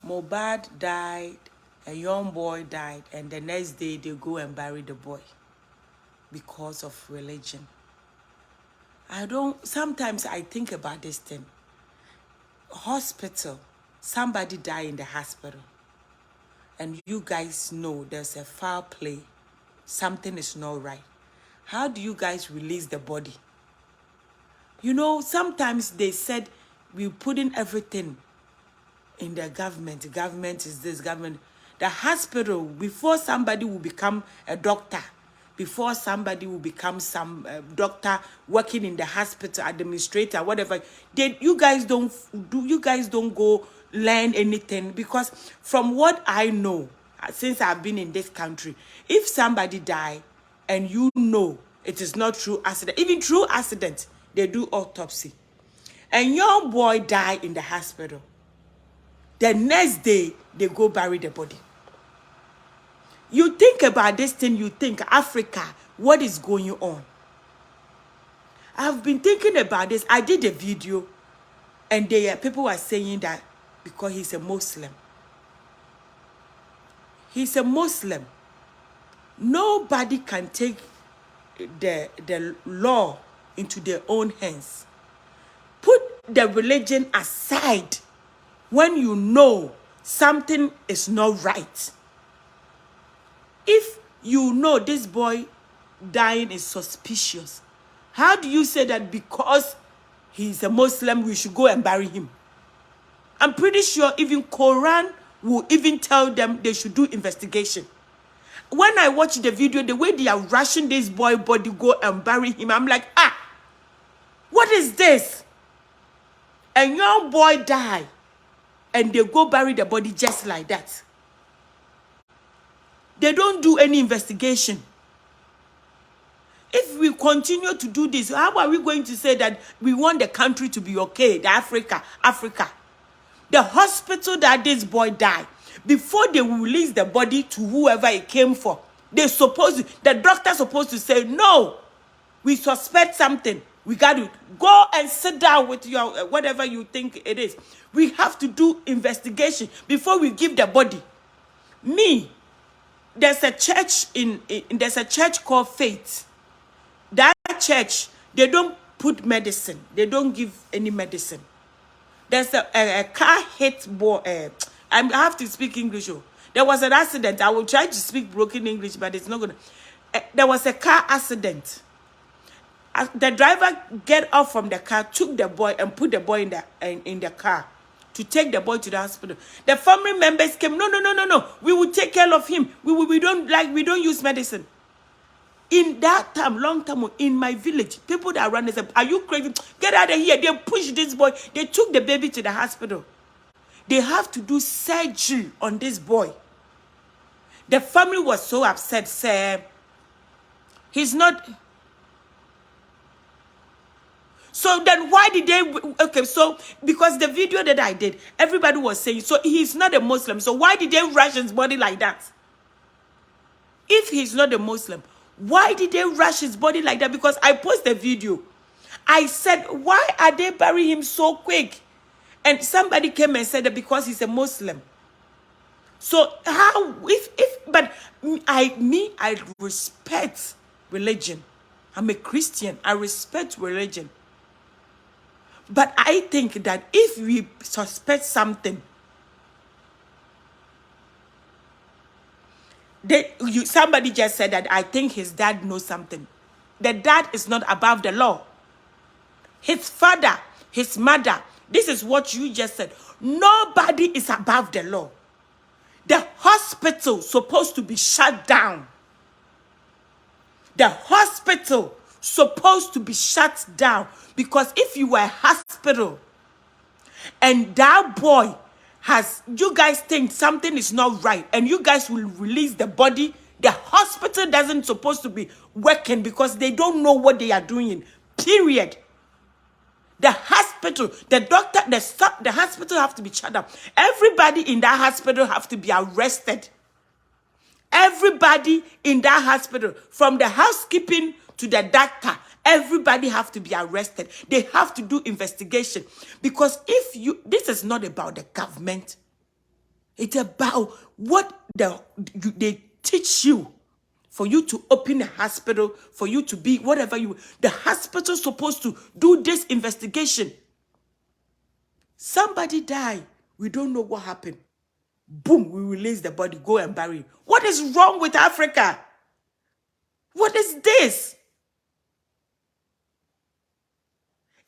Mohbad died, a young boy died, and the next day they go and bury the boy because of religion. Sometimes I think about this thing. Hospital, somebody died in the hospital, and you guys know there's a foul play, something is not right. How do you guys release the body? You know, sometimes they said we put in everything in the government. The government is this, government. The hospital, before somebody will become a doctor, before somebody will become some doctor working in the hospital, administrator, whatever, you guys don't go learn anything. Because from what I know, since I've been in this country, if somebody die and you know it is not true accident, even true accident, they do autopsy. And your boy died in the hospital. The next day, they go bury the body. You think about this thing, you think, Africa, what is going on? I've been thinking about this. I did a video, and people were saying that because he's a Muslim. He's a Muslim. Nobody can take the law into their own hands. Put the religion aside when you know something is not right. If you know this boy dying is suspicious, how do you say that because he's a Muslim, we should go and bury him? I'm pretty sure even Quran will even tell them they should do investigation. When I watch the video, the way they are rushing this boy body, go and bury him, I'm like, what is this? A young boy died, and they go bury the body just like that. They don't do any investigation. If we continue to do this, how are we going to say that we want the country to be okay, the Africa? The hospital that this boy died, before they will release the body to whoever it came for, the doctor's supposed to say, no, we suspect something. We got to go and sit down with your whatever you think it is. We have to do investigation before we give the body. There's a church there's a church called Faith. That church, they don't put medicine. They don't give any medicine. There's a car hit boy. I have to speak English. There was an accident. I will try to speak broken English, but it's not gonna. There was a car accident. The driver get off from the car, took the boy and put the boy in the car to take the boy to the hospital. The family members came, no. We will take care of him. We don't use medicine. In that time, long time, in my village, people that run said, are you crazy? Get out of here. They pushed this boy. They took the baby to the hospital. They have to do surgery on this boy. The family was so upset, sir. He's not. So then why did they, so because the video that I did, everybody was saying, so he's not a Muslim. So why did they rush his body like that? If he's not a Muslim, why did they rush his body like that? Because I posted the video. I said, why are they burying him so quick? And somebody came and said that because he's a Muslim. So how, but I respect religion. I'm a Christian. I respect religion. But I think that if we suspect something, somebody just said that I think his dad knows something. The dad is not above the law. His father, his mother, this is what you just said. Nobody is above the law. The hospital is supposed to be shut down. The hospital supposed to be shut down, because if you were a hospital and that boy you guys think something is not right and you guys will release the body, the hospital doesn't supposed to be working because they don't know what they are doing, period. The hospital, the doctor, the hospital have to be shut down. Everybody in that hospital have to be arrested. Everybody in that hospital, from the housekeeping to the doctor, everybody have to be arrested. They have to do investigation. Because this is not about the government. It's about what they teach you for you to open a hospital, for you to be whatever you... The hospital's supposed to do this investigation. Somebody died. We don't know what happened. Boom, we release the body, go and bury it. What is wrong with Africa? What is this?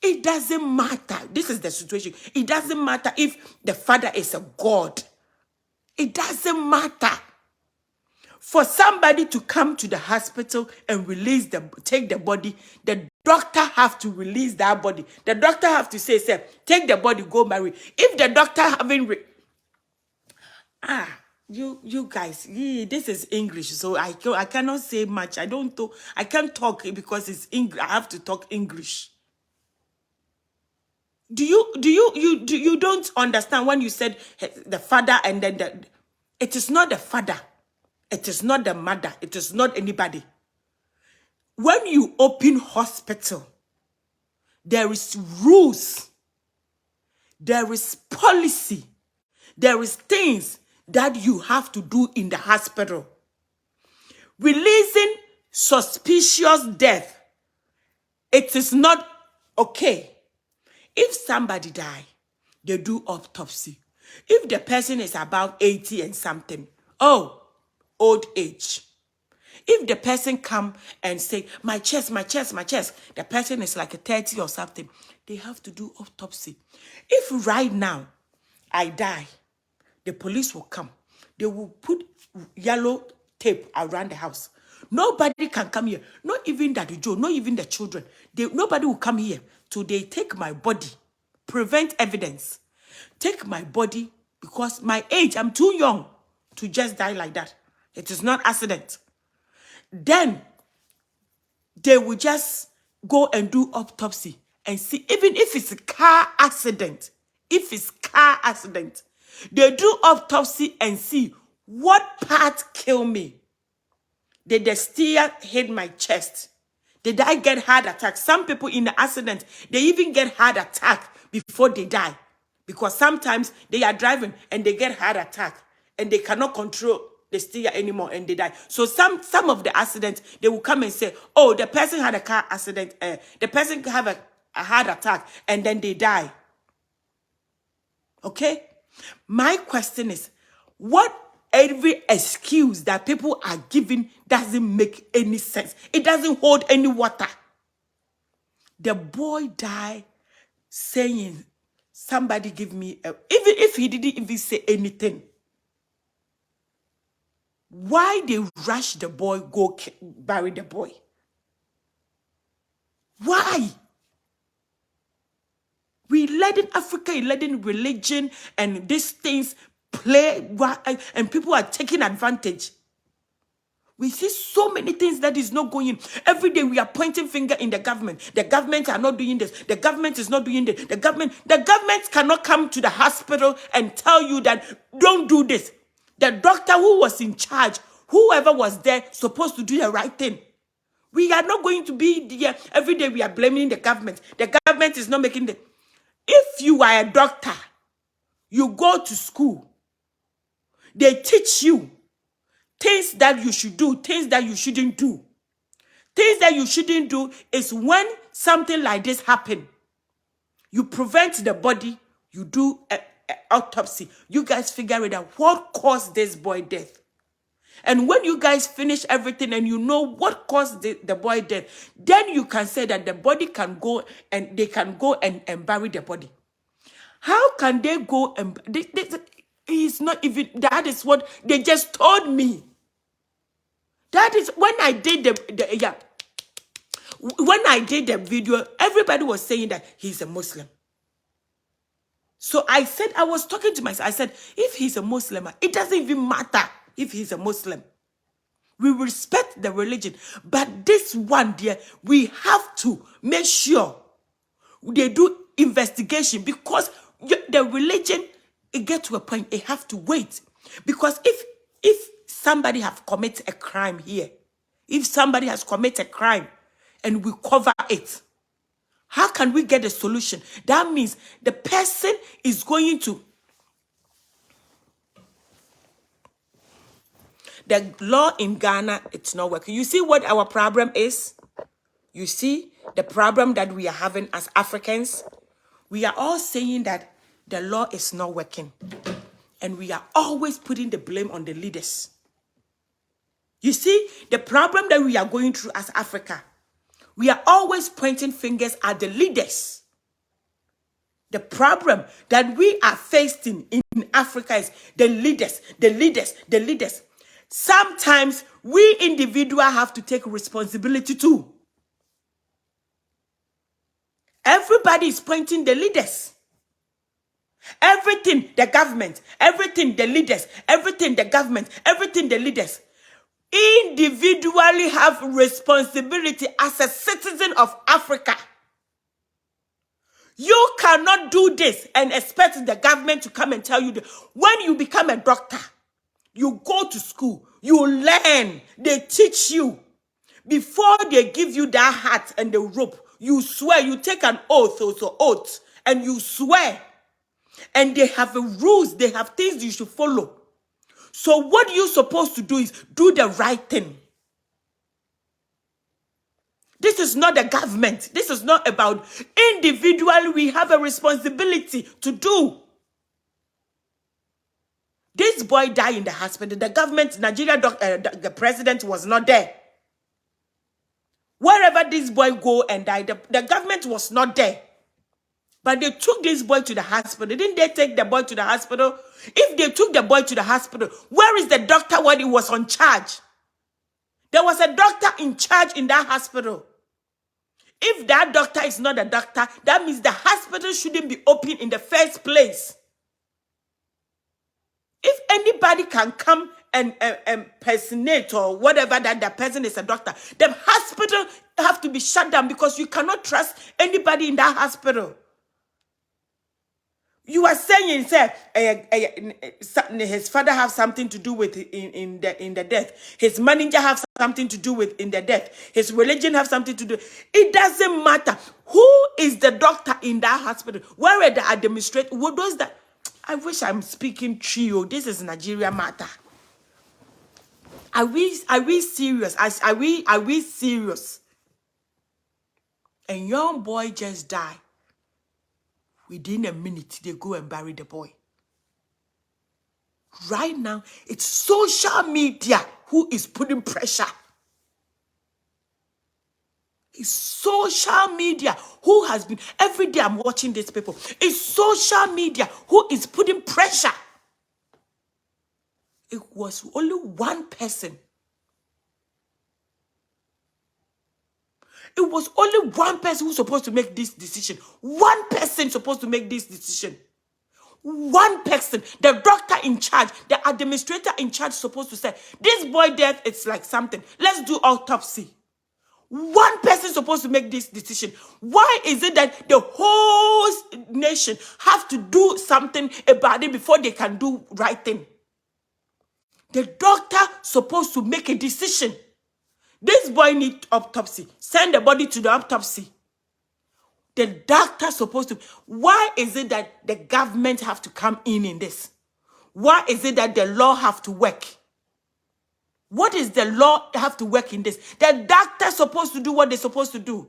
It doesn't matter. This is the situation. It doesn't matter if the father is a god. It doesn't matter. For somebody to come to the hospital and take the body, the doctor have to release that body. The doctor have to say, take the body, go marry. If the doctor haven't... you guys, this is English, so I cannot say much. I can't talk because it's English. I have to talk English. Do you don't understand when you said the father and then it is not the father. It is not the mother. It is not anybody. When you open hospital, there is rules. There is policy. There is things that you have to do in the hospital. Releasing suspicious death. It is not okay. If somebody die, they do autopsy. If the person is about 80 and something, old age. If the person come and say, my chest, the person is like a 30 or something, they have to do autopsy. If right now I die, the police will come. They will put yellow tape around the house. Nobody can come here. Not even Daddy Joe, not even the children. Nobody will come here till they take my body. Prevent evidence. Take my body because my age, I'm too young to just die like that. It is not accident. Then they will just go and do autopsy and see, even if it's a car accident, they do autopsy and see what part killed me. Did the steer hit my chest? Did I get heart attack? Some people in the accident, they even get heart attack before they die. Because sometimes they are driving and they get heart attack and they cannot control the steer anymore and they die. So some of the accidents, they will come and say, oh, the person had a car accident, the person have a heart attack and then they die. Okay? My question is, what every excuse that people are giving doesn't make any sense. It doesn't hold any water. The boy died saying, somebody give me even if he didn't even say anything. Why they rush the boy, go bury the boy? Why? We letting Africa, letting religion and these things play, and people are taking advantage. We see so many things that is not going in. Every day we are pointing finger in the government. The government are not doing this. The government is not doing this. The government cannot come to the hospital and tell you that don't do this. The doctor who was in charge, whoever was there, supposed to do the right thing. We are not going to be there. Every day we are blaming the government. The government is not making the... If you are a doctor, you go to school, they teach you things that you should do, things that you shouldn't do. Things that you shouldn't do is when something like this happens, you prevent the body, you do an autopsy. You guys figure it out. What caused this boy death? And when you guys finish everything and you know what caused the boy death, then you can say that the body can go and they can go and bury the body. How can they go and... It's not even... That is what they just told me. That is when I did when I did the video, everybody was saying that he's a Muslim. So I said, I was talking to myself. I said, if he's a Muslim, it doesn't even matter if he's a Muslim. We respect the religion. But this one, dear, we have to make sure they do investigation because the religion, it gets to a point, it have to wait. Because if somebody have committed a crime here, if somebody has committed a crime and we cover it, how can we get a solution? That means the person is going to... The law in Ghana, it's not working. You see what our problem is? You see the problem that we are having as Africans? We are all saying that the law is not working. And we are always putting the blame on the leaders. You see, the problem that we are going through as Africa, we are always pointing fingers at the leaders. The problem that we are facing in Africa is the leaders, the leaders, the leaders. Sometimes we individuals have to take responsibility too. Everybody is pointing the leaders. Everything the government, everything the leaders, everything the government, everything the leaders. Individually have responsibility as a citizen of Africa. You cannot do this and expect the government to come and tell you that when you become a doctor, you go to school, you learn, they teach you. Before they give you that hat and the rope, you swear, you take an oath, and you swear. And they have rules, they have things you should follow. So what you're supposed to do is do the right thing. This is not the government. This is not about individually. We have a responsibility to do. This boy died in the hospital. The government, Nigeria, the president was not there. Wherever this boy go and die, the government was not there. But they took this boy to the hospital. Didn't they take the boy to the hospital? If they took the boy to the hospital, where is the doctor when he was on charge? There was a doctor in charge in that hospital. If that doctor is not a doctor, that means the hospital shouldn't be open in the first place. If anybody can come and impersonate or whatever that the person is a doctor, the hospital have to be shut down because you cannot trust anybody in that hospital. You are saying, sir, his father have something to do with in the death. His manager have something to do with in the death. His religion have something to do. It doesn't matter. Who is the doctor in that hospital? Where are the administrators? What does that? I wish I'm speaking trio. This is Nigeria matter. Are we serious? Are we serious? A young boy just died. Within a minute, they go and bury the boy. Right now, it's social media who is putting pressure. It's social media who has been, every day I'm watching these people. It's social media who is putting pressure. It was only one person. It was only one person who's supposed to make this decision. One person supposed to make this decision. One person, the doctor in charge, the administrator in charge supposed to say, this boy death, it's like something. Let's do autopsy. One person supposed to make this decision. Why is it that the whole nation have to do something about it before they can do right thing? The doctor supposed to make a decision. This boy needs autopsy. Send the body to the autopsy. The doctor supposed to. Why is it that the government have to come in this? Why is it that the law have to work? What is the law have to work in this? The doctor supposed to do what they're supposed to do.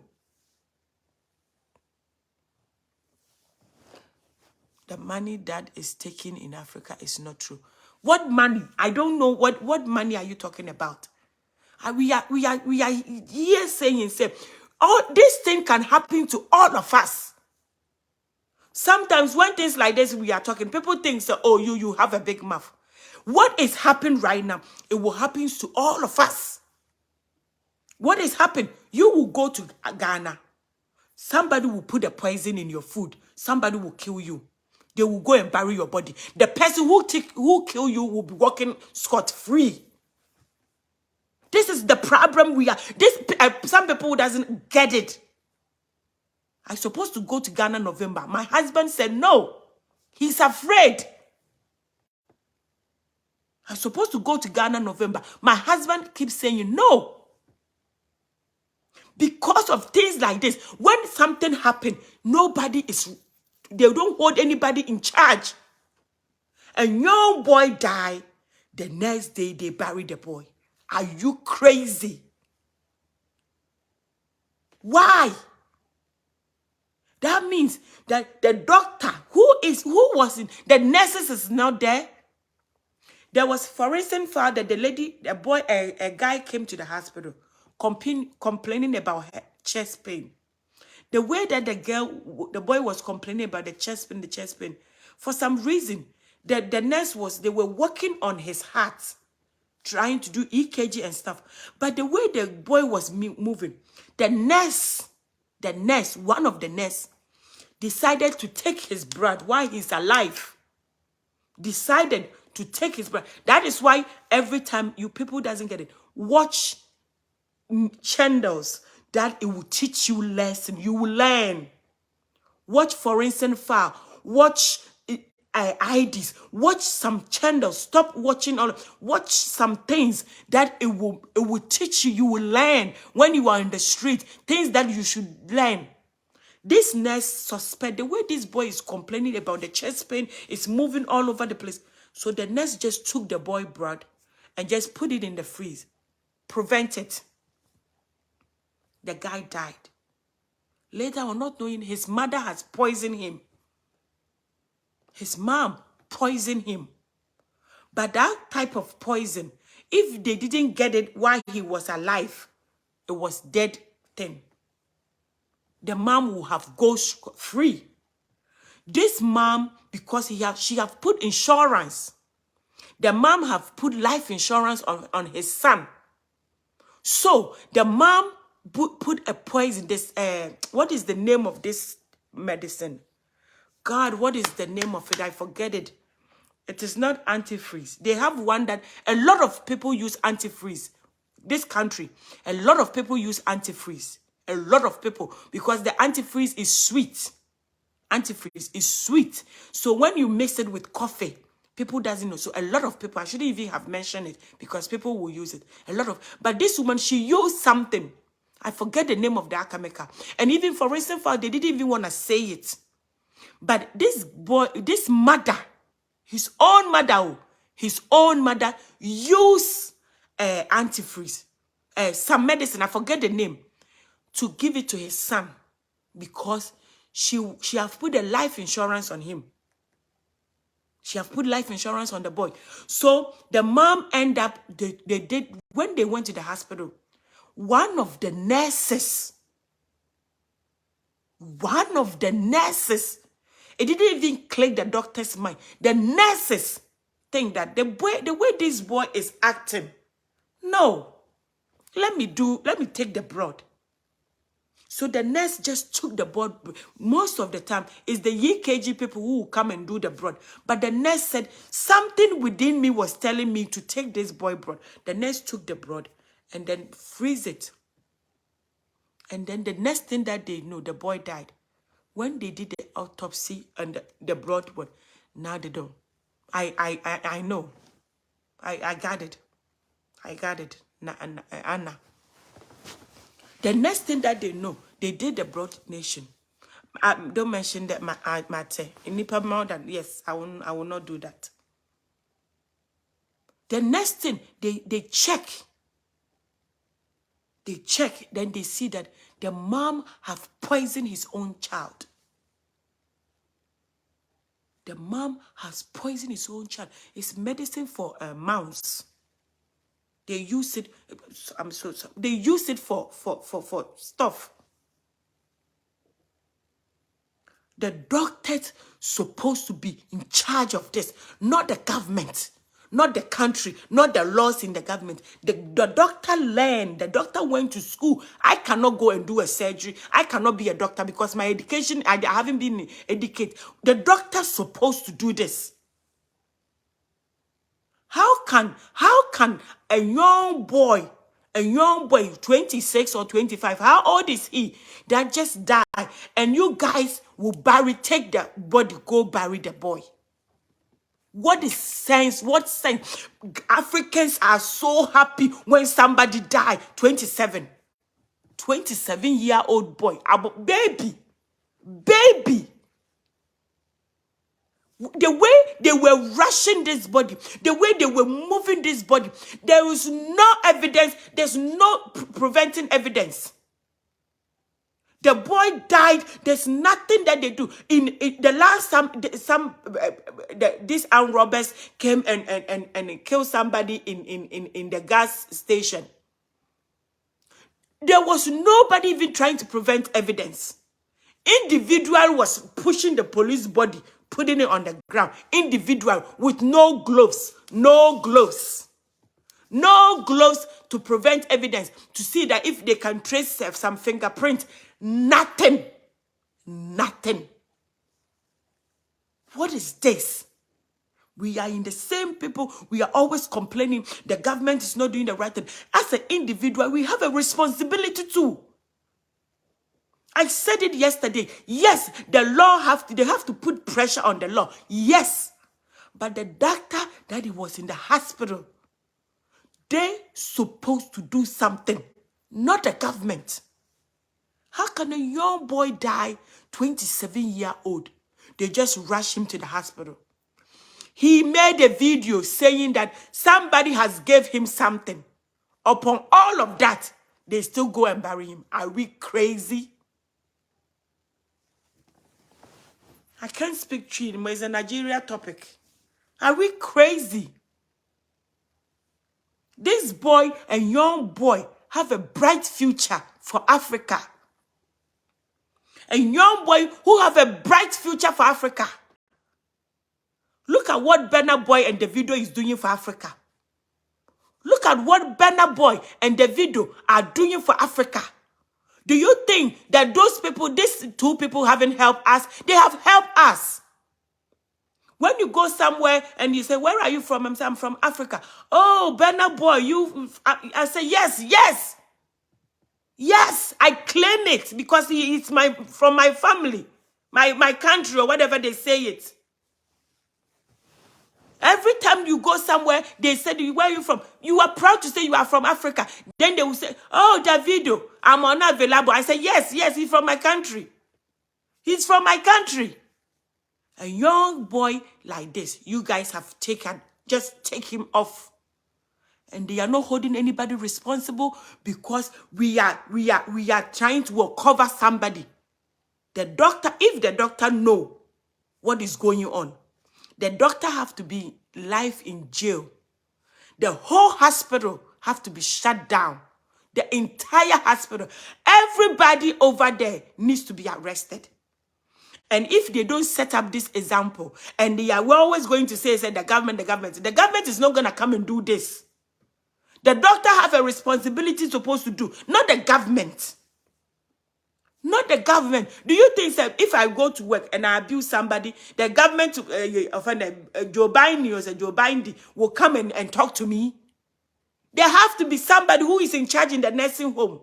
The money that is taken in Africa is not true. What money? I don't know what money are you talking about? We are here saying, all this thing can happen to all of us. Sometimes when things like this we are talking, people think, oh, you have a big mouth. What is happening right now, it will happen to all of us. What is happening? You will go to Ghana. Somebody will put a poison in your food. Somebody will kill you. They will go and bury your body. The person who kill you will be walking scot-free. This is the problem we are. Some people doesn't get it. I'm supposed to go to Ghana November. My husband said no. He's afraid. I'm supposed to go to Ghana November. My husband keeps saying no. Because of things like this, when something happens, they don't hold anybody in charge. A young boy died. The next day, they buried the boy. Are you crazy? Why? That means that the doctor who was in the nurses is not there. There was, for instance, father, a guy came to the hospital complaining about her chest pain. The way that the boy was complaining about the chest pain, for some reason, the nurse they were working on his heart, trying to do EKG and stuff. But the way the boy was moving, one of the nurse, decided to take his blood while he's alive. Decided to take his blood. That is why every time you people doesn't get it, watch channels that it will teach you lesson. You will learn. Watch forensic file. Watch IDs. Watch some channels. Stop watching all. Watch some things that it will teach you. You will learn when you are in the street. Things that you should learn. This nurse suspect the way this boy is complaining about the chest pain, is moving all over the place. So the nurse just took the boy blood and just put it in the freeze. Prevent it. The guy died. Later on, not knowing, his mother has poisoned him. His mom poisoned him. But that type of poison, if they didn't get it while he was alive, it was dead thing. The mom will have go free. This mom, because she have put insurance. The mom have put life insurance on his son. So the mom put a poison. This what is the name of this medicine? God, what is the name of it? I forget it. It is not antifreeze. They have one that a lot of people use antifreeze. This country, a lot of people use antifreeze. A lot of people, because the antifreeze is sweet. Antifreeze is sweet. So when you mix it with coffee, people doesn't know. So a lot of people, I shouldn't even have mentioned it because people will use it. But this woman, she used something. I forget the name of the Akameka. And even for instance, they didn't even want to say it. But this boy, this mother, his own mother used antifreeze. Some medicine, I forget the name, to give it to his son because she have put a life insurance on him. She have put life insurance on the boy. So the mom end up, they did, when they went to the hospital, one of the nurses, it didn't even click the doctor's mind. The nurses think that the way this boy is acting, no, let me take the blood. So the nurse just took the blood. Most of the time, it's the EKG people who will come and do the blood. But the nurse said, something within me was telling me to take this boy blood. The nurse took the blood and then freeze it. And then the next thing that they know, the boy died. When they did the autopsy and the blood one, now they don't. I know. I got it. I got it. Anna. The next thing that they know, they did the blood donation. Don't mention that matter. In more than yes, I will not do that. The next thing they check. They check, then they see that the mom have poisoned his own child. The mom has poisoned his own child. It's medicine for mouse. They use it. I'm so sorry. They use it for stuff. The doctor's supposed to be in charge of this, not the government, not the country, not the laws in the government. The doctor learned. The doctor went to school. I cannot go and do a surgery. I cannot be a doctor because my education, I haven't been educated. The doctor's supposed to do this. How can a young boy, 26 or 25, how old is he, that just died, and you guys will take the body, go bury the boy? What is sense? What sense? Africans are so happy when somebody died. 27-year-old boy, baby. The way they were rushing this body, the way they were moving this body, there is no evidence, there's no preventing evidence. The boy died. There's nothing that they do. In the last these armed robbers came and killed somebody in the gas station. There was nobody even trying to prevent evidence. Individual was pushing the police body, putting it on the ground. Individual with no gloves, no gloves. No gloves to prevent evidence, to see that if they can trace some fingerprint. Nothing. Nothing. What is this? We are in the same people. We are always complaining the government is not doing the right thing. As an individual, we have a responsibility too. I said it yesterday. Yes, the law they have to put pressure on the law. Yes. But the doctor that he was in the hospital, they supposed to do something, not the government. How can a young boy die, 27-year-old? They just rush him to the hospital. He made a video saying that somebody has gave him something. Upon all of that, they still go and bury him. Are we crazy? I can't speak tree, but it's a Nigeria topic. Are we crazy? This boy and young boy have a bright future for Africa. A young boy who have a bright future for Africa. Look at what Burna Boy and Davido is doing for Africa. Look at what Burna Boy and Davido are doing for Africa. Do you think that those people, these two people haven't helped us? They have helped us. When you go somewhere and you say, where are you from? I say, I'm from Africa. Oh, Burna Boy, I say, yes, yes. Yes, I claim it because it's from my family, my country, or whatever they say it. Every time you go somewhere, they say, where are you from? You are proud to say you are from Africa. Then they will say, oh, Davido, I'm unavailable. I say, yes, yes, he's from my country. He's from my country. A young boy like this, you guys have taken, just take him off. And they are not holding anybody responsible because we are trying to cover somebody. The doctor, if the doctor know what is going on, the doctor have to be live in jail. The whole hospital have to be shut down. The entire hospital. Everybody over there needs to be arrested. And if they don't set up this example, and we're always going to say the government is not going to come and do this. The doctor have a responsibility supposed to do, not the government. Not the government. Do you think that if I go to work and I abuse somebody, the government, Joe Biden will come and talk to me? There have to be somebody who is in charge in the nursing home.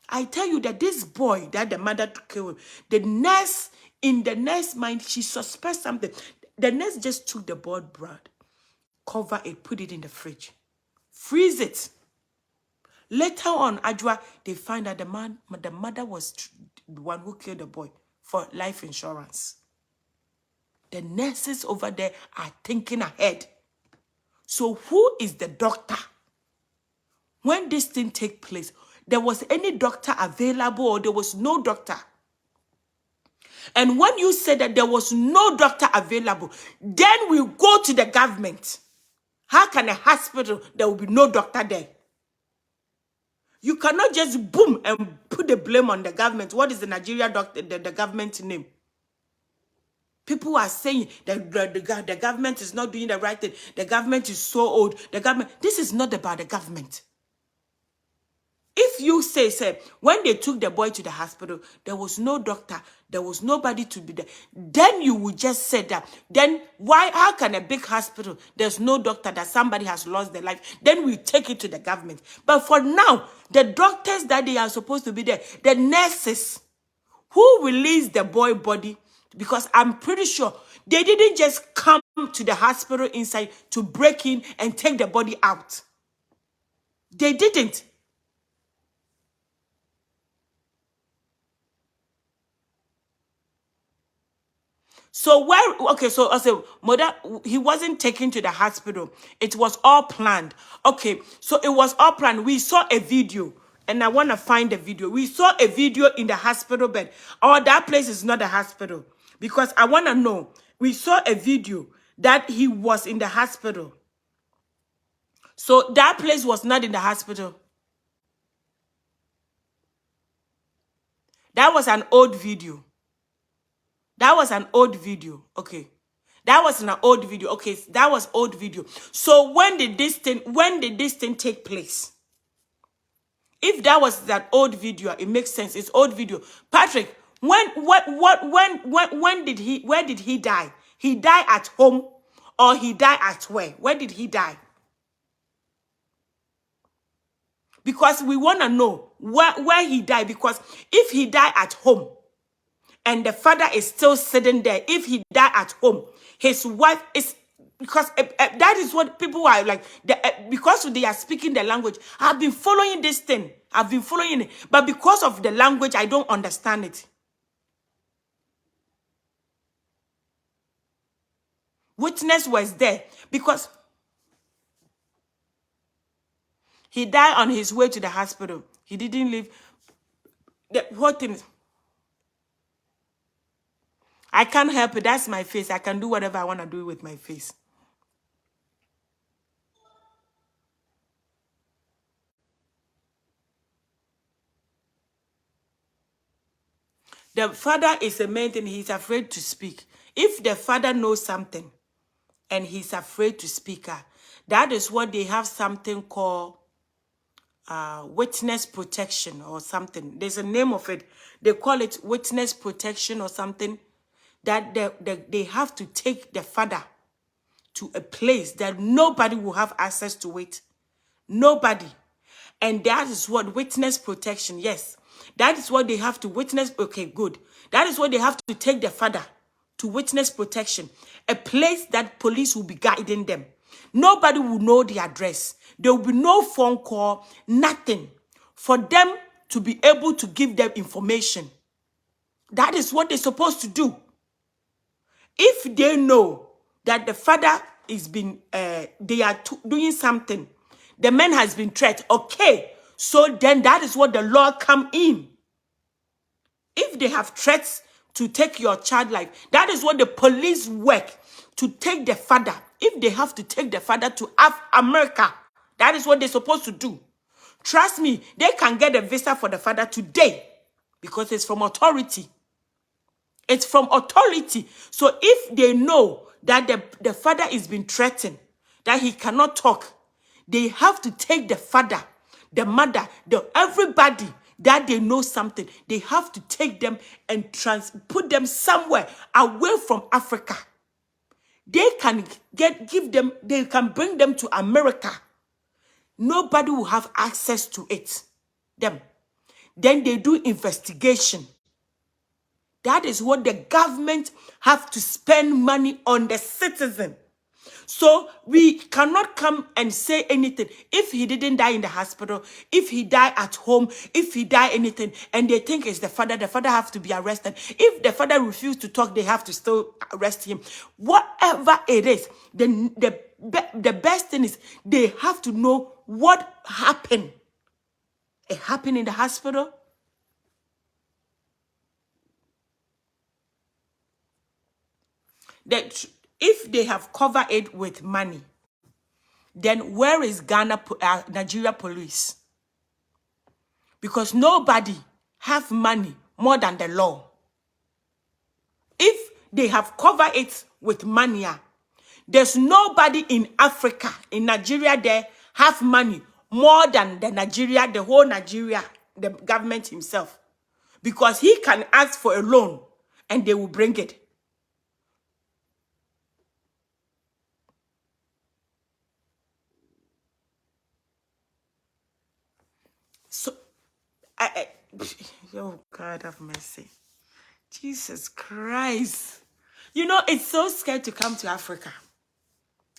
I tell you that this boy, that the mother killed him, the nurse, in the nurse mind, she suspects something. The nurse just took the blood, cover it, put it in the fridge, freeze it. Later on, Ajwa, they find that the mother was the one who killed the boy for life insurance. The nurses over there are thinking ahead. So who is the doctor? When this thing take place, there was any doctor available or there was no doctor? And when you said that there was no doctor available, then we go to the government. How can a hospital, there will be no doctor there? You cannot just boom and put the blame on the government. What is the Nigeria doctor, the government name? People are saying that the government is not doing the right thing. The government is so old. This is not about the government. If you say, when they took the boy to the hospital, there was no doctor, there was nobody to be there, then you would just say that. Then how can a big hospital, there's no doctor, that somebody has lost their life, then we take it to the government. But for now, the doctors that they are supposed to be there, the nurses who released the boy body, because I'm pretty sure they didn't just come to the hospital inside to break in and take the body out. They didn't. So where, okay, so I said, mother, he wasn't taken to the hospital. It was all planned. Okay, so it was all planned. We saw a video, and I want to find the video. We saw a video in the hospital bed. Oh, that place is not a hospital, because I want to know. We saw a video that he was in the hospital. So that place was not in the hospital. That was an old video. That was an old video. Okay. That was an old video. Okay, that was old video. So when did this thing take place? If that was that old video, it makes sense. It's old video. Patrick, when did where did he die? He died at home or he died at where? Where did he die? Because we want to know where he died. Because if he died at home, and the father is still sitting there, if he died at home, his wife is, because that is what people are like, because they are speaking the language. I've been following this thing. I've been following it. But because of the language, I don't understand it. Witness was there because he died on his way to the hospital. He didn't leave. The whole thing is, I can't help it. That's my face. I can do whatever I want to do with my face. The father is the main thing. He's afraid to speak. If the father knows something and he's afraid to speak, that is what they have something called witness protection or something. There's a name of it. They call it witness protection or something. That they have to take the father to a place that nobody will have access to it. Nobody. And that is what witness protection, yes. That is what they have to witness. Okay, good. That is what they have to take the father to witness protection. A place that police will be guiding them. Nobody will know the address. There will be no phone call, nothing. For them to be able to give them information. That is what they're supposed to do. If they know that the father is been, they are doing something, the man has been threatened, okay, so then that is what the law come in. If they have threats to take your child life, that is what the police work, to take the father. If they have to take the father to America, that is what they're supposed to do. Trust me, they can get a visa for the father today because it's from authority. It's from authority. So if they know that the father is being threatened, that he cannot talk, they have to take the father, the mother, everybody that they know something. They have to take them and put them somewhere away from Africa. They can they can bring them to America. Nobody will have access to it. Them. Then they do investigation. That is what the government have to spend money on the citizen. So we cannot come and say anything. If he didn't die in the hospital, if he died at home, if he died anything, and they think it's the father have to be arrested. If the father refused to talk, they have to still arrest him. Whatever it is, the best thing is they have to know what happened. It happened in the hospital. That if they have covered it with money, then where is Nigeria police? Because nobody have money more than the law. If they have covered it with money, there's nobody in Africa, in Nigeria, there have money more than the whole Nigeria, the government himself. Because he can ask for a loan and they will bring it. So, oh God have mercy. Jesus Christ. You know, it's so scared to come to Africa.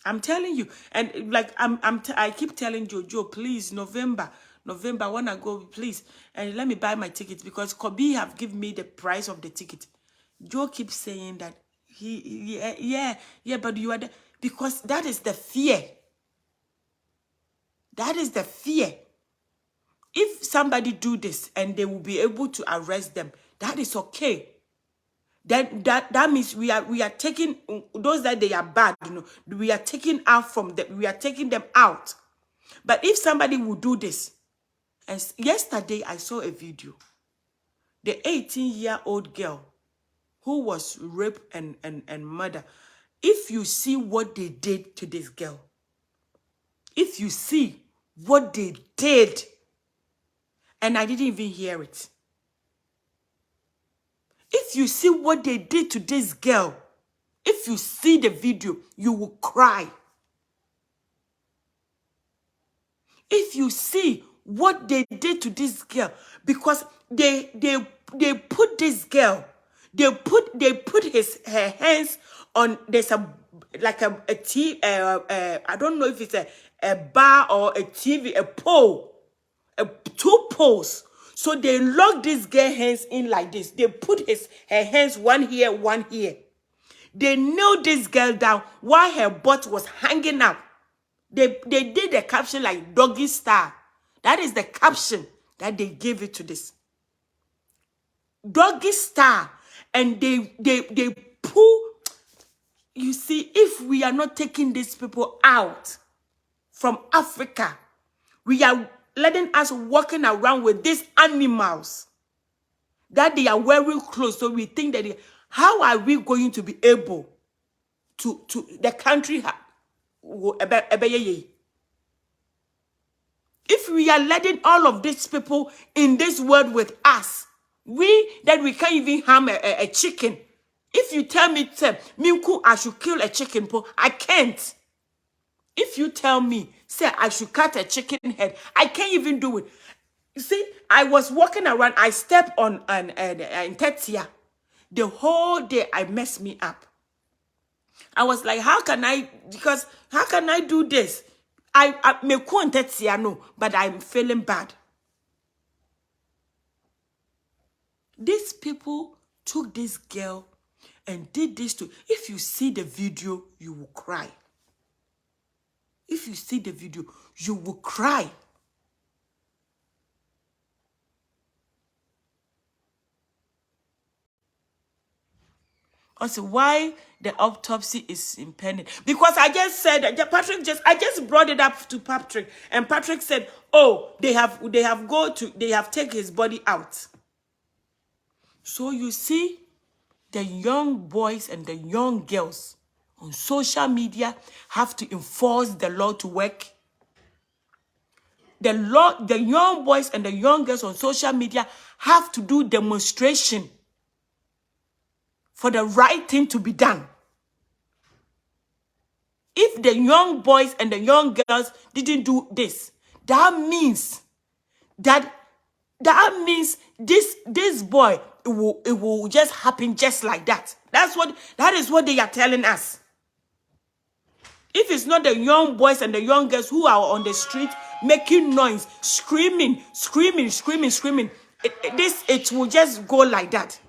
I'm telling you. And like, I keep telling Jojo, please, November, I want to go, please. And let me buy my ticket because Kobe have given me the price of the ticket. Joe keeps saying that Yeah, but you are the, because that is the fear. That is the fear. If somebody do this and they will be able to arrest them, that is okay. Then that means we are taking those that they are bad, we are taking out from them, we are taking them out. But if somebody will do this, as yesterday I saw a video, the 18-year-old girl who was raped and murdered. If you see what they did to this girl, if you see what they did, and I didn't even hear it. If you see what they did to this girl, if you see the video, you will cry. If you see what they did to this girl, because they put this girl, they put her hands on, there's a like a TV, I don't know if it's a bar or a TV, a pole, two poles. So they lock this girl hands in like this. They put her hands one here, one here. They nailed this girl down while her butt was hanging out. They did the caption like doggy style. That is the caption that they gave it to this. Doggy style. And they pull. You see, if we are not taking these people out from Africa, we are letting us walking around with these animals that they are wearing clothes. So we think that how are we going to be able to the country? If we are letting all of these people in this world with us, we can't even harm a chicken. If you tell me, Minku, I should kill a chicken, I can't. If you tell me, say, I should cut a chicken head, I can't even do it. You see, I was walking around, I stepped on an Tetia. The whole day, I messed me up. I was like, how can I do this? I may Tetia, no, but I'm feeling bad. These people took this girl and did this to, if you see the video, you will cry. If you see the video, you will cry. Also, why the autopsy is impending? Because I just said that I just brought it up to Patrick, and Patrick said, "Oh, they have taken his body out." So you see, the young boys and the young girls on social media have to enforce the law to work. The young boys and the young girls on social media have to do demonstration for the right thing to be done. If the young boys and the young girls didn't do this, that means this boy, it will just happen just like that. That is what they are telling us. If it's not the young boys and the young girls who are on the street making noise, screaming, it will just go like that.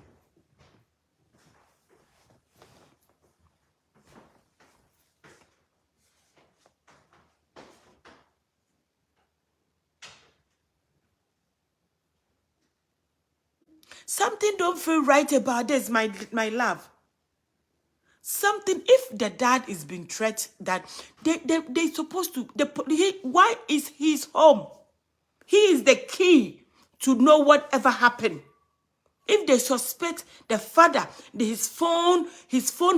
Something don't feel right about this, my love. Something, if the dad is being threatened, that they supposed to, why is his home? He is the key to know whatever happened. If they suspect the father, his phone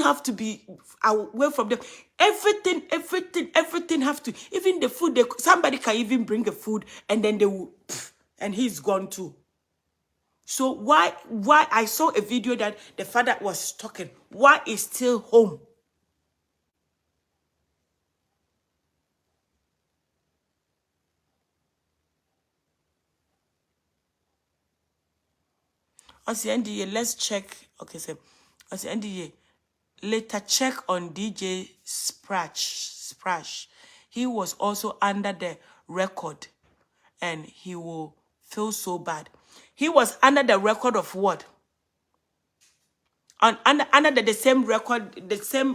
have to be away from them. Everything have to, even the food, somebody can even bring the food and then they will, and he's gone too. So why I saw a video that the father was talking, why is still home? As the NDA, let's check. Okay, so as the NDA, later check on DJ Sprash. He was also under the record and he will feel so bad. He was under the record of what? under the same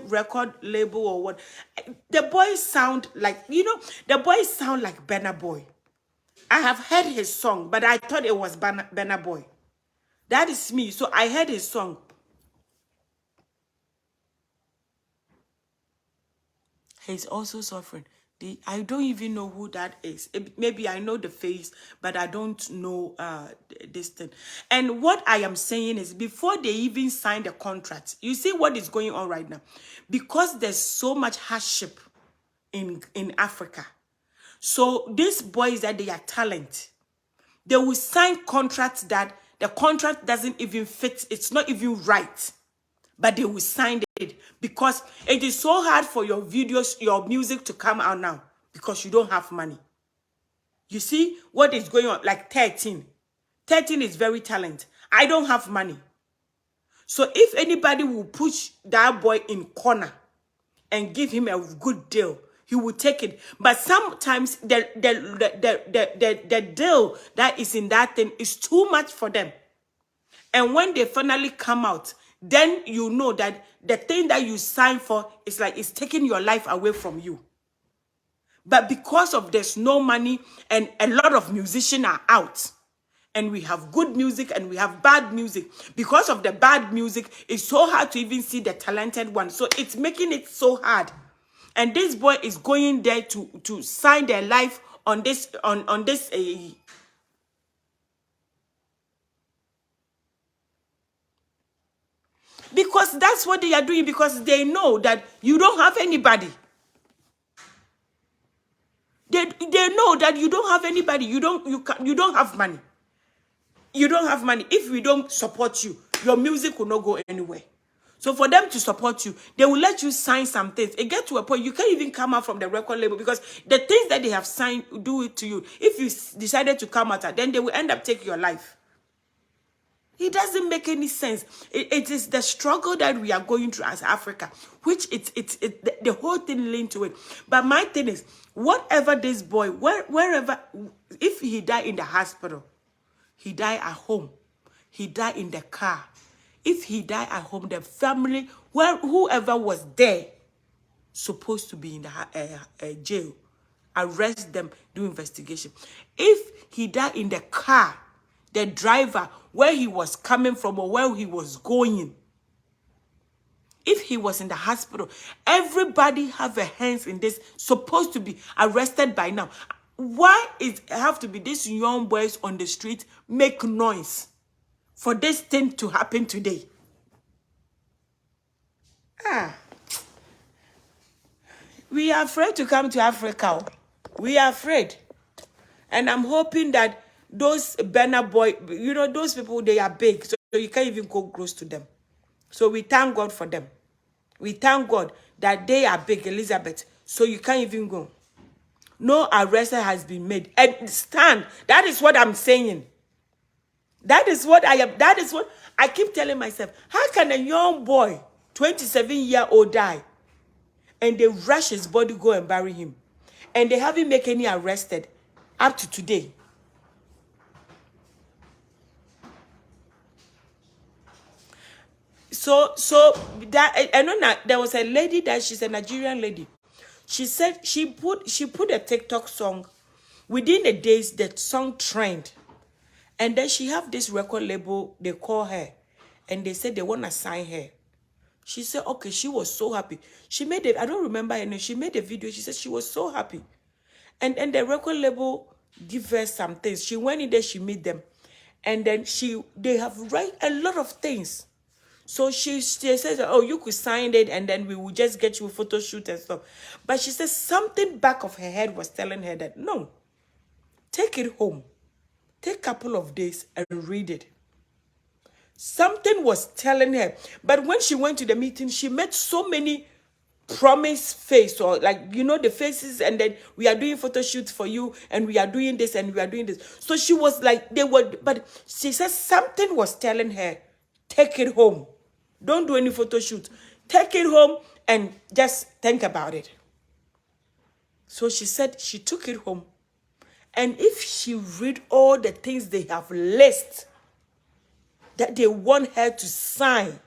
record label or what. The boys sound like, the boys sound like Burna Boy. I have heard his song, but I thought it was Burna Boy. That is me. So I heard his song. He's also suffering. I don't even know who that is. Maybe I know the face, but I don't know this thing. And what I am saying is, before they even sign the contract, you see what is going on right now? Because there's so much hardship in Africa. So these boys, that they are talent, they will sign contracts that the contract doesn't even fit. It's not even right. But they will sign it because it is so hard for your videos, your music to come out now because you don't have money. You see what is going on? Like 13. 13 is very talented. I don't have money. So if anybody will push that boy in corner and give him a good deal, he will take it. But sometimes the deal that is in that thing is too much for them. And when they finally come out, then you know that the thing that you signed for is like it's taking your life away from you. But because of there's no money and a lot of musicians are out, and we have good music and we have bad music, because of the bad music, it's so hard to even see the talented one. So it's making it so hard. And this boy is going there to sign their life on this because that's what they are doing, because they know that you don't have anybody. They know that you don't have anybody. You don't have money. You don't have money. If we don't support you, your music will not go anywhere. So for them to support you, they will let you sign some things. It gets to a point you can't even come out from the record label because the things that they have signed do it to you. If you decided to come out, then they will end up taking your life. It doesn't make any sense. It is the struggle that we are going through as Africa, which the whole thing linked to it. But my thing is, whatever this boy, wherever, if he died in the hospital, he died at home, he died in the car. If he died at home, the family, whoever was there, supposed to be in the jail, arrest them, do investigation. If he died in the car, the driver, where he was coming from or where he was going, if he was in the hospital, everybody have a hands in this, supposed to be arrested by now. Why it have to be these young boys on the street make noise for this thing to happen today? We are afraid to come to Africa. We are afraid. And I'm hoping that those Burna Boy, those people, they are big, so you can't even go close to them. So we thank God for them. We thank God that they are big, Elizabeth, so you can't even go. No arrest has been made. And stand. That is what I'm saying. That is what I keep telling myself. How can a young boy, 27-year-old, die? And they rush his body, go and bury him. And they haven't made any arrested up to today. So that I know that there was a lady that she's a Nigerian lady. She said she put a TikTok song. Within the days, that song trend. And then she have this record label, they call her. And they said they want to sign her. She said, okay, she was so happy. She made it, I don't remember her name. She made a video. She said she was so happy. And the record label give her some things. She went in there, she met them. And then they have write a lot of things. So she says, oh, you could sign it and then we will just get you a photo shoot and stuff. But she says something back of her head was telling her that, no, take it home. Take a couple of days and read it. Something was telling her. But when she went to the meeting, she met so many promise face, or like, the faces, and then we are doing photo shoots for you and we are doing this and we are doing this. So she was like, but she says something was telling her, take it home. Don't do any photo shoot. Take it home and just think about it. So she said she took it home. And if she read all the things they have listed that they want her to sign,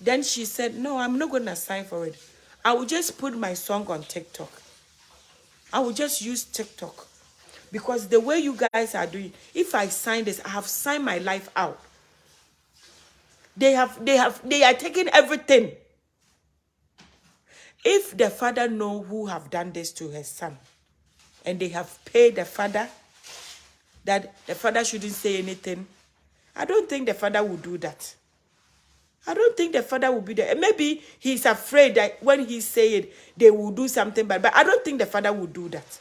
Then she said, no, I'm not going to sign for it. I will just put my song on TikTok. I will just use TikTok. Because the way you guys are doing, if I sign this, I have signed my life out. They are taking everything. If the father know who have done this to her son, and they have paid the father, that the father shouldn't say anything, I don't think the father will do that. I don't think the father will be there. Maybe he's afraid that when he say it, they will do something bad. But I don't think the father will do that.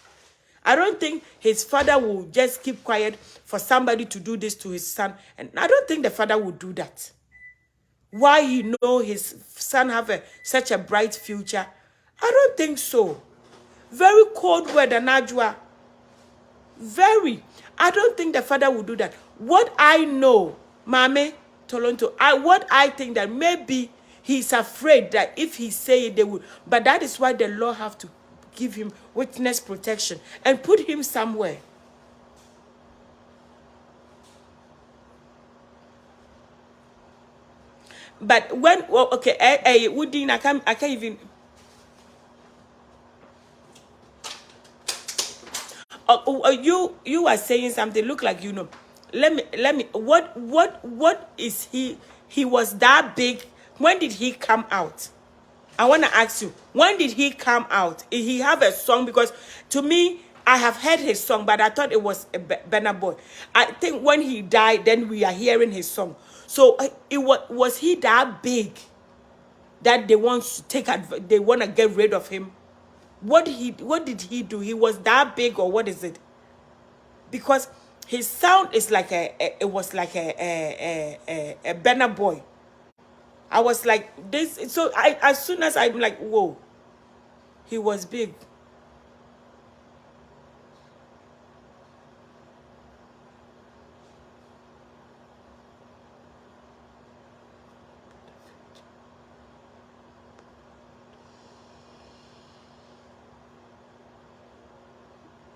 I don't think his father will just keep quiet for somebody to do this to his son. And I don't think the father will do that. Why he know his son have such a bright future? I don't think so. Very cold word, Anajwa. Very. I don't think the father will do that. What I know, Mame, Toronto, what I think that maybe he's afraid that if he say it, they will. But that is why the law have to give him witness protection and put him somewhere. But when, well, okay, Woodin, I can't even. You are saying something. Look like you know. Let me. What is he? He was that big. When did he come out? I want to ask you. When did he come out? Did he have a song? Because to me, I have heard his song, but I thought it was a Burna Boy. I think when he died, then we are hearing his song. So it was he that big that they want to they want to get rid of him? What did he do? He was that big, or what is it? Because his sound is like it was like a Burna Boy. I was like this. So as soon as I'm like, whoa, he was big.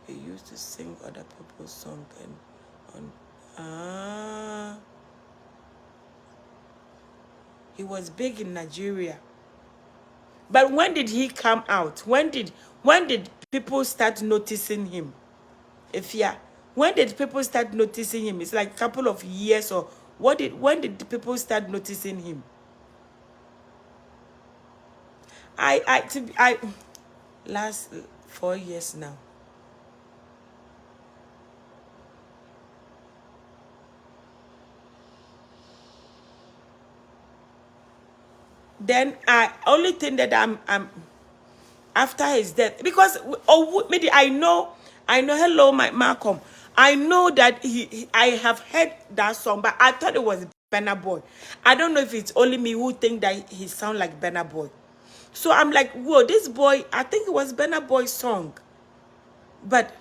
He used to sing other people's songs and he was big in Nigeria. But when did he come out? When did people start noticing him? When did people start noticing him? It's like a couple of years, or when did people start noticing him? I last 4 years now. Then I only thing that I'm after his death, because maybe I know hello my Malcolm, I know that I have heard that song, but I thought it was Burna Boy. I don't know if it's only me who think that he sound like Burna Boy. So I'm like, whoa, this boy, I think it was Burna Boy's song. But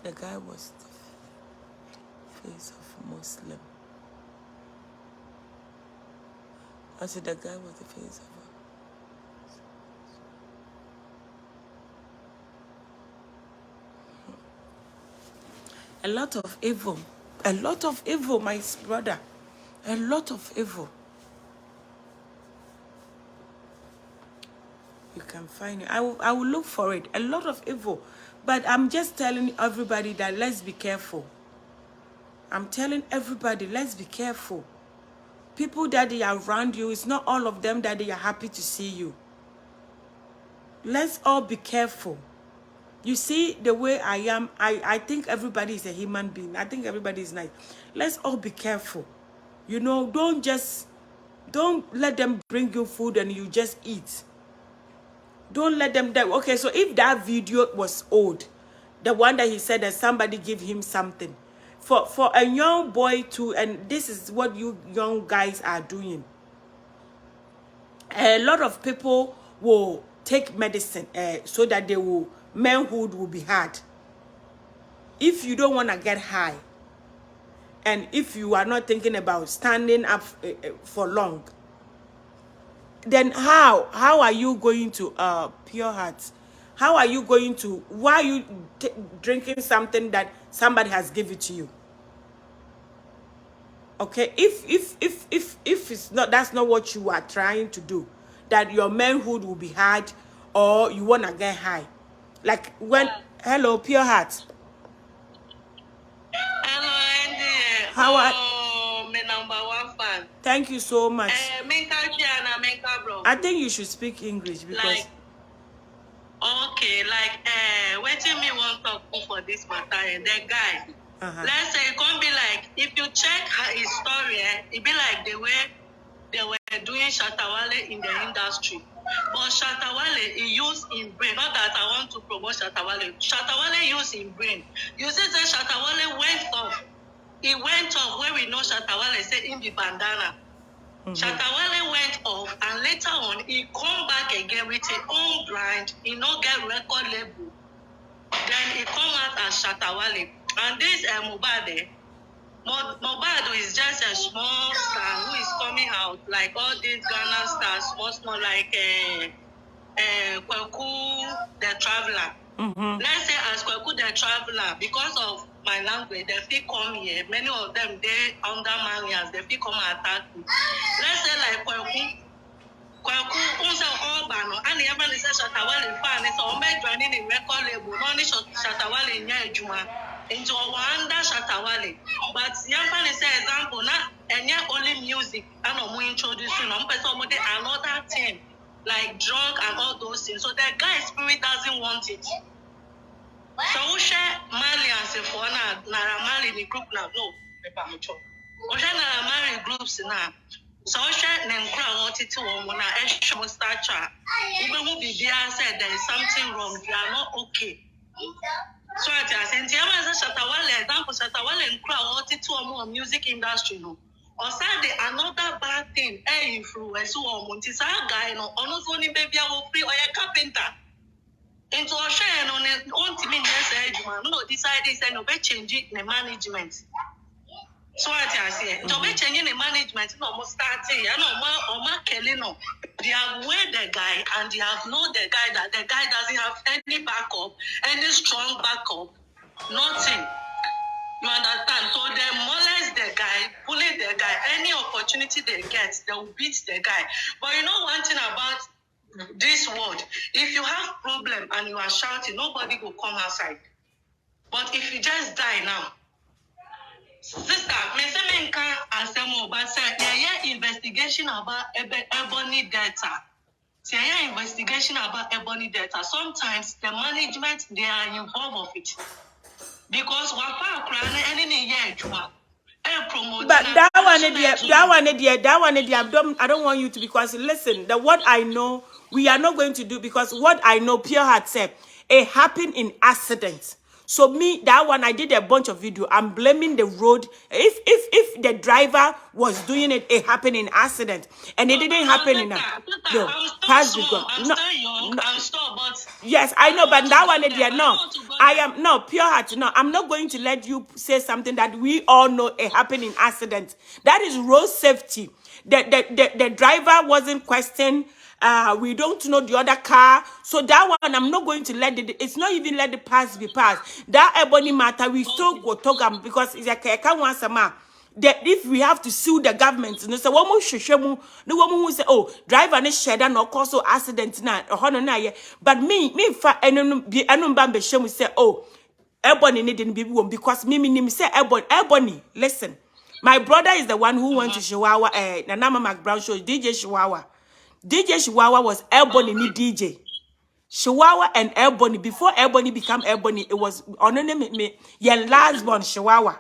the guy was the face of Muslim. I said the guy was the face of a lot of evil. A lot of evil, my brother. A lot of evil. You can find it. I will look for it. A lot of evil. But I'm just telling everybody that let's be careful. I'm telling everybody, let's be careful. People that they are around you, it's not all of them that they are happy to see you. Let's all be careful. You see the way I am, I think everybody is a human being. I think everybody is nice. Let's all be careful. You know, don't let them bring you food and you just eat. Don't let them die. Okay, so if that video was old, the one that he said that somebody give him something, for a young boy to, and this is what you young guys are doing. A lot of people will take medicine so that manhood will be hard. If you don't want to get high, and if you are not thinking about standing up for long, then how are you going to pure heart? How are you going to, why are you drinking something that somebody has given to you? Okay, if it's not, that's not what you are trying to do, that your manhood will be hard or you want to get high. Like when, hello, Pure Heart. Hello, Andy. How are, my #1 fan. thank you so much. I think you should speak English because like, okay, like waiting me one talk for this matter, the guy. Let's say it can't be like, if you check his story, it be like the way they were doing Shatawale in the industry. But Shatawale, he used in brain. Not that I want to promote Shatawale. Shatawale used in brain. You see that Shatawale went off. He went off where we know Shatawale said in the bandana. Shatawale went off, and later on, he come back again with his own brand. He no get record label. Then he come out as Shatawale. And this Mohbad, Mohbad is just a small star who is coming out like all these Ghana stars, small like Kweku the Traveler. Let's say as Kweku the Traveler, because of my language, they feel come here. Many of them they under Malians, they feel come attack me. Let's say like Kweku also all bano, and the ever say Shatawale fan is all made running in record label, only Shatawale in Juma into Wanda Shatawale. But Yampan is an example, not and yet only music, and I'm introducing them, but somebody another thing like drug and all those things. So the guy spirit doesn't want it. So we share Mali and say for Nara Mali in the group now. No, we share Nara Mali groups now. So we share Nenkura what it to one extra stature. Even who be there said there is something wrong. They are not okay. So I say, Tiama is Shatawale example. Shatawale and crowd what it to a music industry no. Or say another bad thing. Influence who are Montis guy no. Almost only baby I will free or a carpenter. Into a share on it, on to me, no, decide this and obey changing the management. So I say, to be changing the management, no more starting, and no more Kelly, no. They have weighed the guy and they have known the guy that the guy doesn't have any backup, any strong backup, nothing. You understand? So they molest the guy, bully the guy, any opportunity they get, they will beat the guy. But you know one thing about this world, if you have problem and you are shouting, nobody will come outside. But if you just die now, sister, me say me can answer more, but say yeah, investigation about ebony data. Say yeah, investigation about ebony data. Sometimes the management they are involved of it because wapa krana any year juma. But that one, I don't want you to, because listen, what I know, we are not going to do, because what I know, Pure Heart said, it happened in accident. So me, that one, I did a bunch of video. I'm blaming the road. If the driver was doing it, it happened in accident, and it didn't happen in a. No, past because no. Yes, I know, but that one, no, I am no Pure Heart. No, I'm not going to let you say something that we all know it happened in accident. That is road safety. The driver wasn't questioned. We don't know the other car, so that one I'm not going to let it. It's not even let the past be passed. That ebony matter we still go talk about, because it's like I can't want some. That if we have to sue the government, you know, so one more the woman who say, "Oh, driver ne shed and no cause accident na na." But me fa enu bambe shemu say, "Oh, ebony ne didn't be one because me say ebony. Listen, my brother is the one who went to Chihuahua. Naana Mac Brown show DJ Chihuahua. DJ Chihuahua was Ebony ni DJ. Chihuahua and Ebony, before Ebony became Ebony, it was on me last born Chihuahua.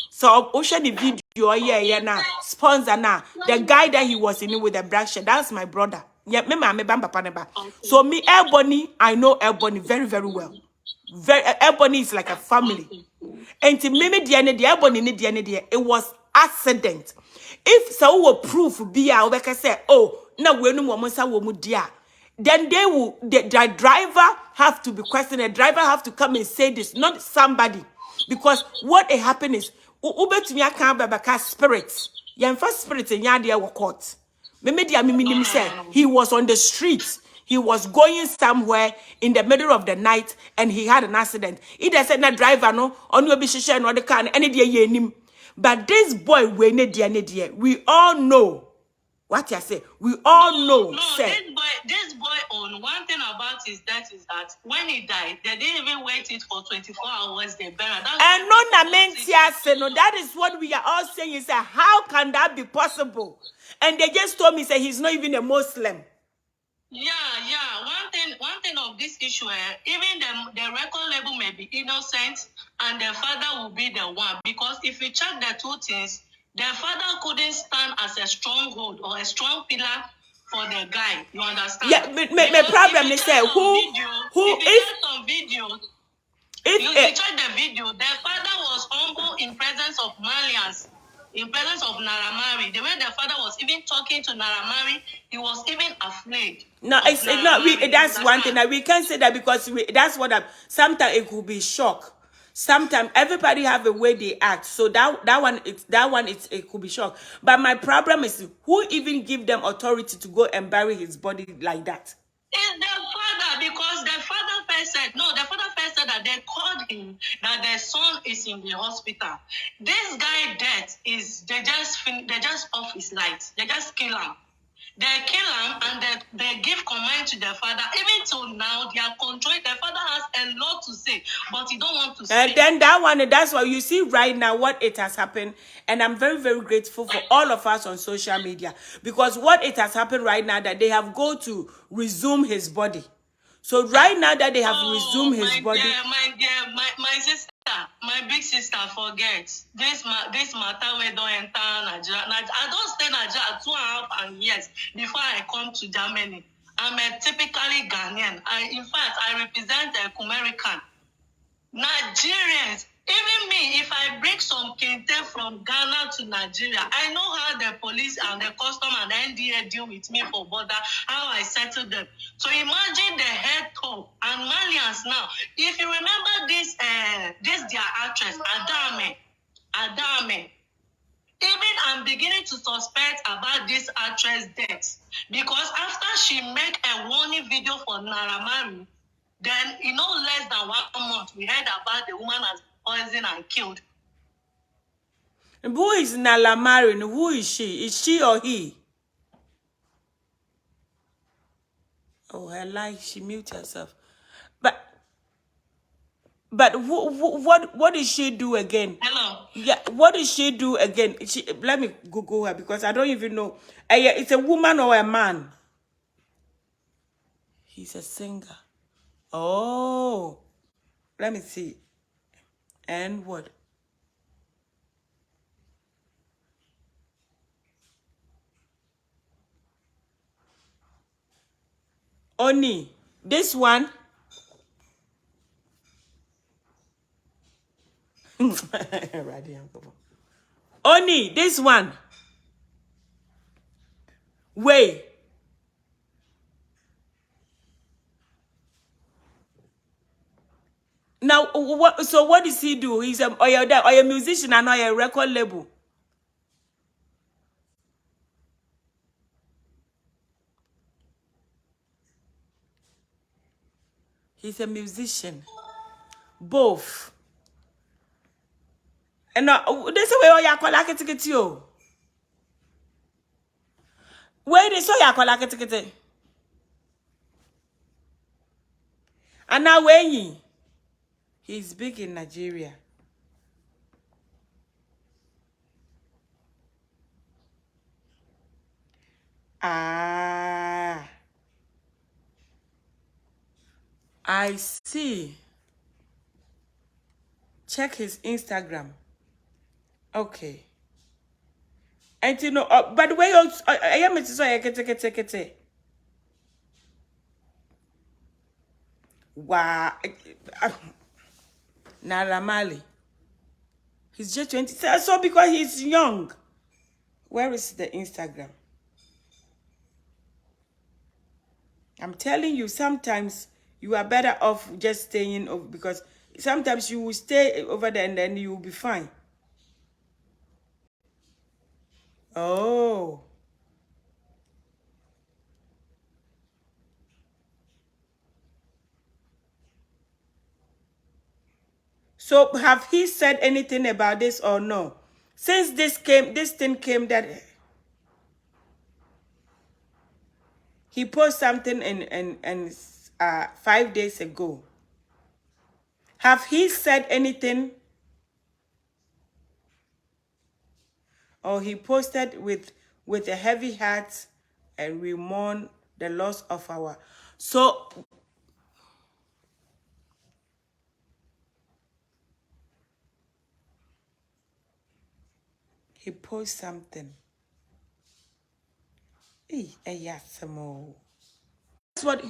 So ocean the video yeah now sponsor now. The guy that he was in with the black shirt, that's my brother. Yeah, me bamba paneba. So me Ebony, I know Ebony very, very well. Ebony is like a family. And to me the Ebony ni the it was accident. If so will proof be our like I say, oh, now we no woman sa wo mu dia, then they will the driver have to be questioned. The driver have to come and say this, not somebody, because what happened is ubetumi aka babaka spirits. Yan first spirit in yadia wo court. Me say he was on the streets. He was going somewhere in the middle of the night and he had an accident. Either said na driver no, on your bishisha no the car any day yenim. But this boy we all know what you say. We all know. No, this boy on one thing about his death is that when he died, they didn't even wait it for 24 hours. They buried. And no, that is what we are all saying. Is how can that be possible? And they just told me say he's not even a Muslim. Yeah. One thing of this issue, even the record label may be innocent, and the father will be the one, because if you check the two things, the father couldn't stand as a stronghold or a strong pillar for the guy. You understand? Yeah, my problem is that if you check the video, the father was humble in presence of Malians, in presence of Naramari. The way the father was even talking to Naramari, he was even afraid. No, it's not. That's one thing that we can't say that because that's what sometimes it could be shock. Sometimes everybody have a way they act. So it could be shock. But my problem is who even give them authority to go and bury his body like that? It's the father, because the father first said that they called him that their son is in the hospital. This guy death is they just off his lights. They just kill him. They kill him and they give command to the father. Even till now, they are controlling. The father has a lot to say, but he don't want to say. And then that's why you see right now what it has happened. And I'm very, very grateful for all of us on social media. Because what it has happened right now, that they have go to resume his body. So right now that they have resumed his body. My sister, my big sister, forget this matter we don't enter Nigeria. I don't stay in Nigeria 2.5 years before I come to Germany. I'm a typically Ghanaian. In fact, I represent a American. Nigerians, even me, if I bring some kente from Ghana to Nigeria, I know how the police and the custom and the NDA deal with me for border, how I settle them. So imagine the head top and Malians now. If you remember this their actress, Adame. Even I'm beginning to suspect about this actress' death, because after she make a warning video for Naramari, then, less than 1 month, we heard about the woman as poisoned and killed. Who is Nalamari? Who is she? Is she or he? Oh, her life, she mute herself. But what did she do again? Hello. Yeah, what did she do again? Let me Google her because I don't even know. It's a woman or a man? He's a singer. Oh, let me see. And what? Oni, this one. Oni, this one. Wait. Now, what? So what does he do? He's a musician and a record label. He's a musician. Both. And now, this is where you call like a ticket you. Where they saw you call like a ticket. And now when he's big in Nigeria. Ah, I see. Check his Instagram. Okay. And by the way, I am to say, wow. Naramali. He's just 20. So because he's young. Where is the Instagram? I'm telling you, sometimes you are better off just staying over, because sometimes you will stay over there and then you will be fine. Oh. So have he said anything about this or no? Since this thing came that he posted something in 5 days ago. Have he said anything? Or he posted with a heavy heart, and we mourn the loss of our. So he posted something. That's what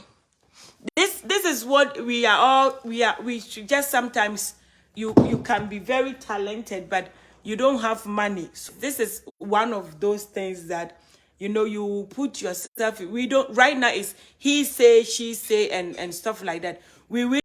this is what we are all we should just sometimes you can be very talented, but you don't have money. So this is one of those things that you put yourself. We don't right now is he say, she say, and stuff like that. We will